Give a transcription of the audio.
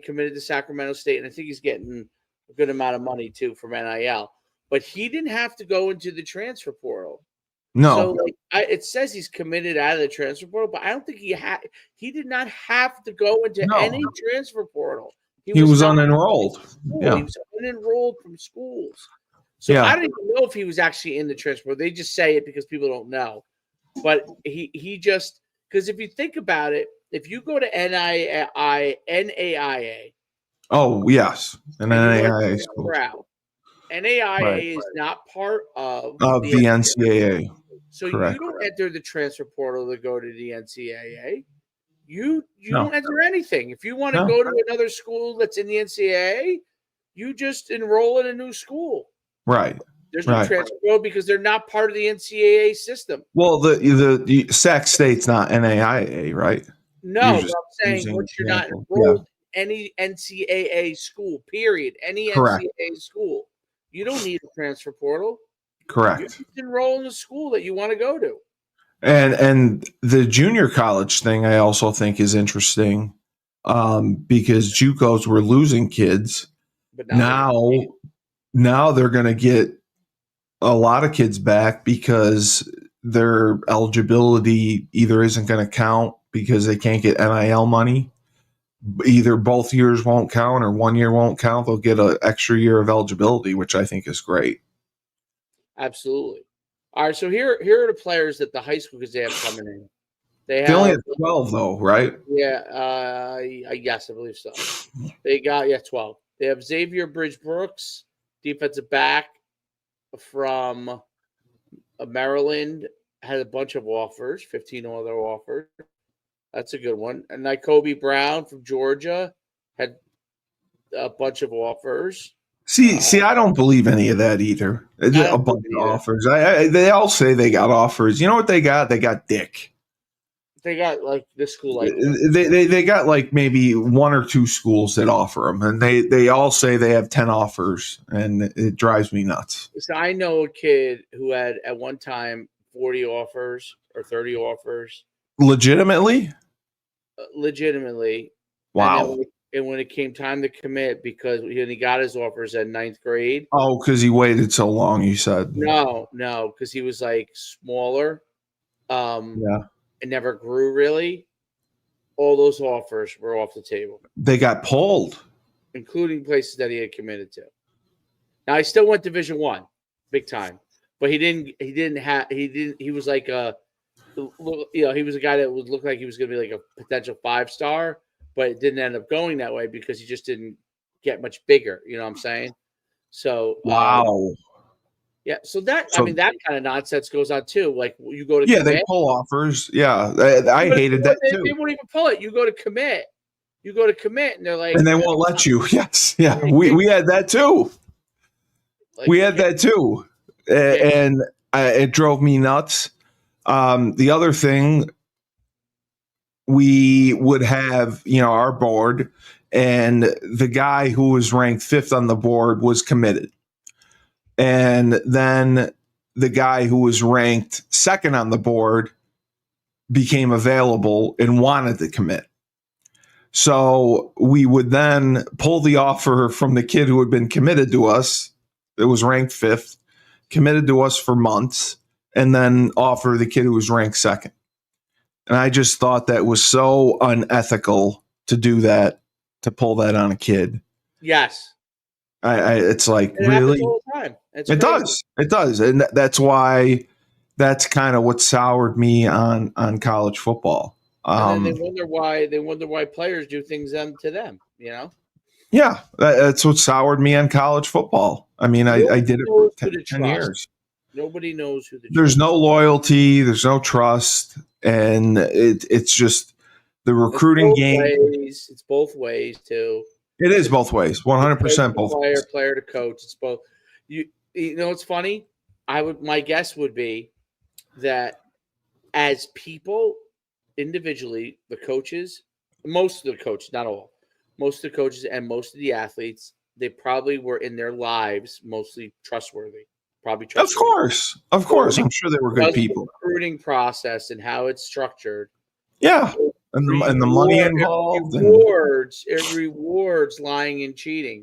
committed to Sacramento State, and I think he's getting a good amount of money too from NIL. But he didn't have to go into the transfer portal. No. So it says he's committed out of the transfer portal, but I don't think he did not have to go into any transfer portal. He was unenrolled. Yeah. He was unenrolled from schools. So I don't even know if he was actually in the transfer portal. They just say it because people don't know. But he just – because if you think about it, if you go to NAIA. Oh, yes. An NAIA school. NAIA is not part of the NCAA. So Correct. You don't enter the transfer portal to go to the NCAA. You don't enter anything. If you want to go to another school that's in the NCAA, you just enroll in a new school. Right. There's no transfer portal because they're not part of the NCAA system. Well, the Sac State's not NAIA, right? No, but I'm saying once you're not enrolled in any NCAA school, period, any NCAA school, you don't need a transfer portal. Correct. You just enroll in the school that you want to go to. And the junior college thing I also think is interesting because JUCOs were losing kids. But now they're going to get a lot of kids back because their eligibility either isn't going to count because they can't get NIL money. Either both years won't count or 1 year won't count. They'll get an extra year of eligibility, which I think is great. Absolutely. All right, so here are the players that the high school Gazette have coming in. They only have 12, though, right? Yeah, yes, I believe so. They got 12. They have Xavier Bridge-Brooks, defensive back from Maryland, had a bunch of offers, 15 other offers. That's a good one. And Kobe Brown from Georgia had a bunch of offers. See, I don't believe any of that either. A bunch of offers. They all say they got offers. You know what they got? They got dick. They got this school like they got like maybe one or two schools that offer them, and they all say they have 10 offers, and it drives me nuts. So I know a kid who had at one time 40 offers or 30 offers. Legitimately. Wow. And when it came time to commit, because he got his offers at 9th grade. Oh, because he waited so long, you said. No, because he was smaller. It never grew really. All those offers were off the table. They got pulled, including places that he had committed to. Now he still went Division I, big time, but he was like he was a guy that would look like he was going to be like a potential 5-star. But it didn't end up going that way because he just didn't get much bigger. You know what I'm saying? So wow. So that kind of nonsense goes on too. Like you go to commit, they pull offers. Yeah, I hated that too. They won't even pull it. You go to commit, and they're like, and they won't let you. Yes, yeah. We had that too. And it drove me nuts. The other thing. We would have, our board, and the guy who was ranked 5th on the board was committed. And then the guy who was ranked 2nd on the board became available and wanted to commit. So we would then pull the offer from the kid who had been committed to us, that was ranked 5th, committed to us for months, and then offer the kid who was ranked 2nd. And I just thought that was so unethical to do that, to pull that on a kid. Yes. It's like, it really? All the time. It does. And that's why that's kind of what soured me on college football. And then they wonder why players do things to them, Yeah, that's what soured me on college football. I mean, I did it for 10 years. Nobody knows who the There's no loyalty. There's no trust. And it's just the recruiting game. It's both ways, too. It is both ways, 100% both ways. Player to coach. It's both. You know, it's funny. My guess would be that as people individually, the coaches, most of the coaches, not all, most of the coaches and most of the athletes, they probably were in their lives mostly trustworthy. Of course. I'm sure they were good people. The recruiting process and how it's structured. Yeah, and the money involved. It rewards lying and cheating.